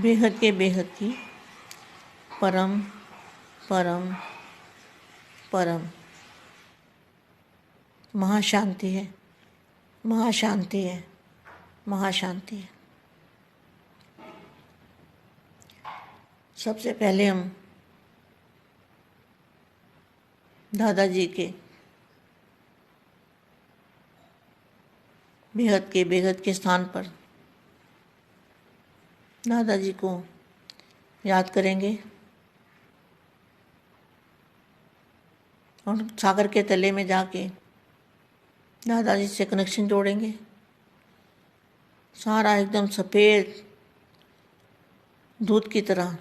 बेहद के बेहद की परम परम परम महाशांति है, महाशांति है, महाशांति है। सबसे पहले हम दादाजी के बेहद के स्थान पर दादाजी को याद करेंगे और सागर के तले में जाके दादाजी से कनेक्शन जोड़ेंगे। सारा एकदम सफ़ेद दूध की तरह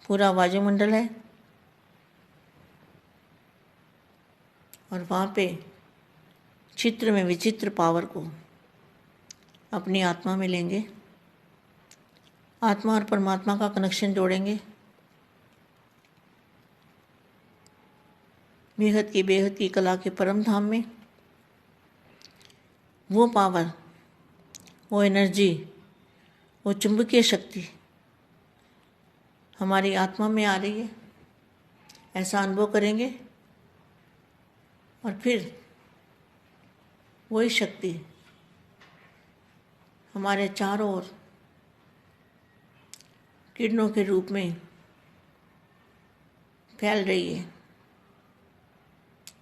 पूरा वायुमंडल है और वहाँ पे चित्र में विचित्र पावर को अपनी आत्मा में लेंगे। आत्मा और परमात्मा का कनेक्शन जोड़ेंगे। बेहद की कला के परम धाम में वो पावर, वो एनर्जी, वो चुंबकीय शक्ति हमारी आत्मा में आ रही है, ऐसा अनुभव करेंगे। और फिर वही शक्ति हमारे चारों ओर किरणों के रूप में फैल रही है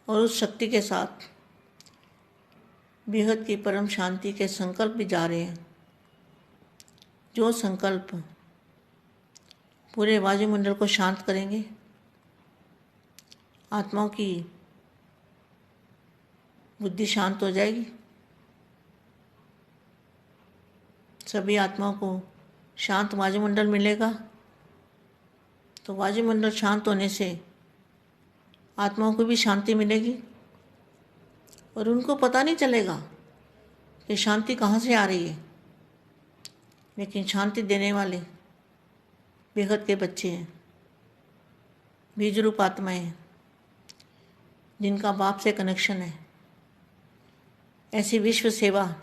और उस शक्ति के साथ बेहद की परम शांति के संकल्प भी जा रहे हैं, जो संकल्प पूरे वायुमंडल को शांत करेंगे। आत्माओं की बुद्धि शांत हो जाएगी। सभी आत्माओं को शांत वायुमंडल मिलेगा, तो वायुमंडल शांत होने से आत्माओं को भी शांति मिलेगी और उनको पता नहीं चलेगा कि शांति कहाँ से आ रही है। लेकिन शांति देने वाले बेहद के बच्चे हैं, बीज रूप आत्माएं हैं, जिनका बाप से कनेक्शन है। ऐसी विश्व सेवा,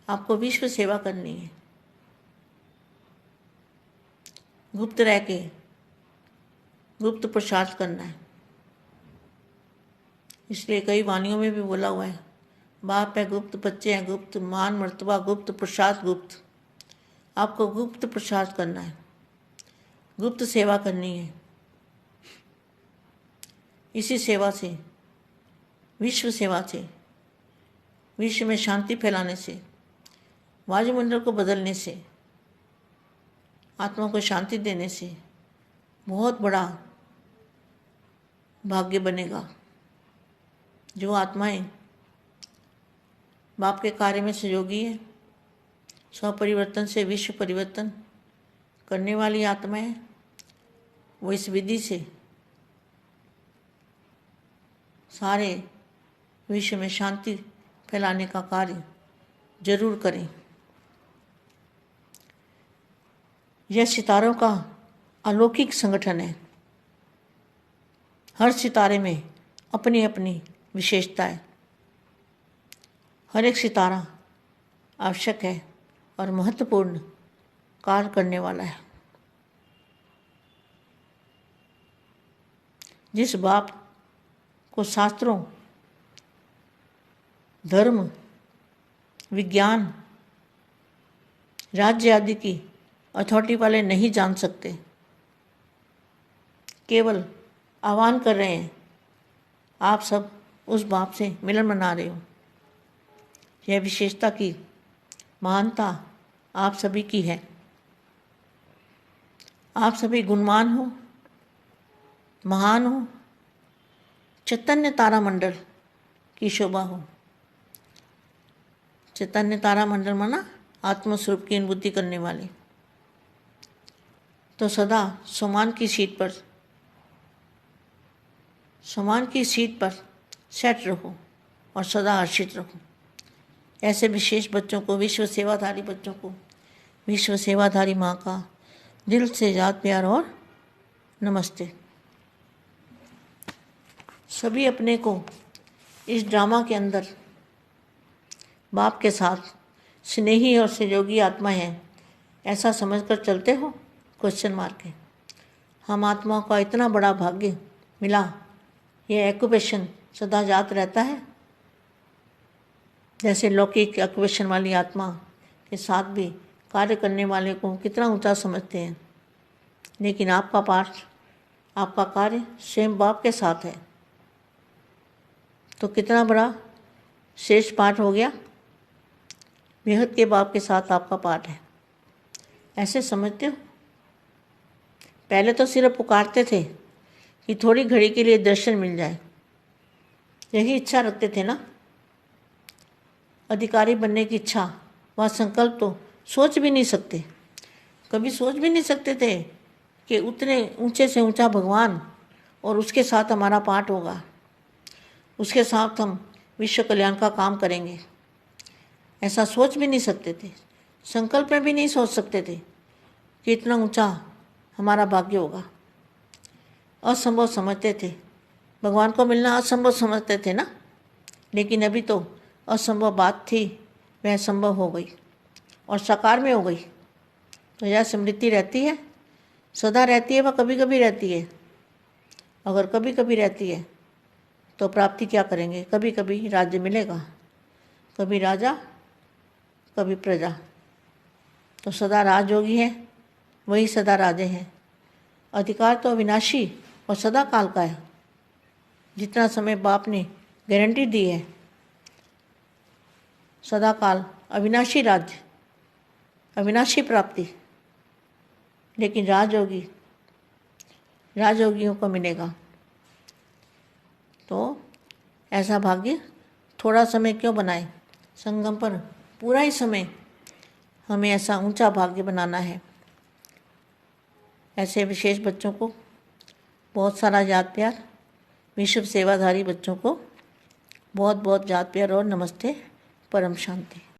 आपको विश्व सेवा करनी है। गुप्त रह के गुप्त प्रसाद करना है। इसलिए कई वाणियों में भी बोला हुआ है, बाप है गुप्त, बच्चे हैं गुप्त, मान मर्तबा गुप्त, प्रसाद गुप्त। आपको गुप्त प्रसाद करना है, गुप्त सेवा करनी है। इसी सेवा से, विश्व सेवा से, विश्व में शांति फैलाने से, वायुमंडल को बदलने से, आत्मा को शांति देने से बहुत बड़ा भाग्य बनेगा। जो आत्माएं बाप के कार्य में सहयोगी है, स्वपरिवर्तन से विश्व परिवर्तन करने वाली आत्माएं, वो इस विधि से सारे विश्व में शांति फैलाने का कार्य जरूर करें। यह सितारों का अलौकिक संगठन है। हर सितारे में अपनी अपनी विशेषता है। हर एक सितारा आवश्यक है और महत्वपूर्ण कार्य करने वाला है। जिस बाप को शास्त्रों, धर्म, विज्ञान, राज्य आदि की अथॉरिटी वाले नहीं जान सकते, केवल आह्वान कर रहे हैं, आप सब उस बाप से मिलन मना रहे हो। यह विशेषता की महानता आप सभी की है। आप सभी गुणवान हो, महान हो, चैतन्य तारा मंडल की शोभा हो। चैतन्य तारा मंडल माना आत्मस्वरूप की अनुभूति करने वाले। तो सदा सम्मान की सीट पर सेट रहो और सदा हर्षित रहो। ऐसे विशेष बच्चों को, विश्व सेवाधारी बच्चों को, विश्व सेवाधारी माँ का दिल से याद, प्यार और नमस्ते। सभी अपने को इस ड्रामा के अंदर बाप के साथ स्नेही और सहयोगी आत्मा हैं, ऐसा समझकर चलते हो? क्वेश्चन मार्क है। हम आत्माओं का इतना बड़ा भाग्य मिला, ये ऑक्यूपेशन सदा याद रहता है। जैसे लौकिक ऑक्यूपेशन वाली आत्मा के साथ भी कार्य करने वाले को कितना ऊंचा समझते हैं, लेकिन आपका पाठ, आपका कार्य स्वयं बाप के साथ है, तो कितना बड़ा श्रेष्ठ पाठ हो गया। बेहद के बाप के साथ आपका पाठ है, ऐसे समझते हो? पहले तो सिर्फ पुकारते थे कि थोड़ी घड़ी के लिए दर्शन मिल जाए, यही इच्छा रखते थे ना। अधिकारी बनने की इच्छा, वह संकल्प तो सोच भी नहीं सकते, कभी सोच भी नहीं सकते थे कि उतने ऊंचे से ऊंचा भगवान और उसके साथ हमारा पाठ होगा, उसके साथ हम विश्व कल्याण का काम करेंगे। ऐसा सोच भी नहीं सकते थे, संकल्प में भी नहीं सोच सकते थे कि इतना ऊंचा हमारा भाग्य होगा। असंभव समझते थे, भगवान को मिलना असंभव समझते थे ना। लेकिन अभी तो असंभव बात थी, वह संभव हो गई और साकार में हो गई। तो यह स्मृति रहती है, सदा रहती है, वह कभी कभी रहती है। अगर कभी कभी रहती है तो प्राप्ति क्या करेंगे? कभी कभी राज्य मिलेगा, कभी राजा कभी प्रजा। तो सदा राजयोगी है, वही सदा राजे हैं। अधिकार तो अविनाशी और सदा काल का है। जितना समय बाप ने गारंटी दी है, सदा काल अविनाशी राज्य, अविनाशी प्राप्ति। लेकिन राजयोगियों को मिलेगा। तो ऐसा भाग्य थोड़ा समय क्यों बनाए? संगम पर पूरा ही समय हमें ऐसा ऊंचा भाग्य बनाना है। ऐसे विशेष बच्चों को बहुत सारा याद प्यार, विश्व सेवाधारी बच्चों को बहुत बहुत याद प्यार और नमस्ते, परम शांति।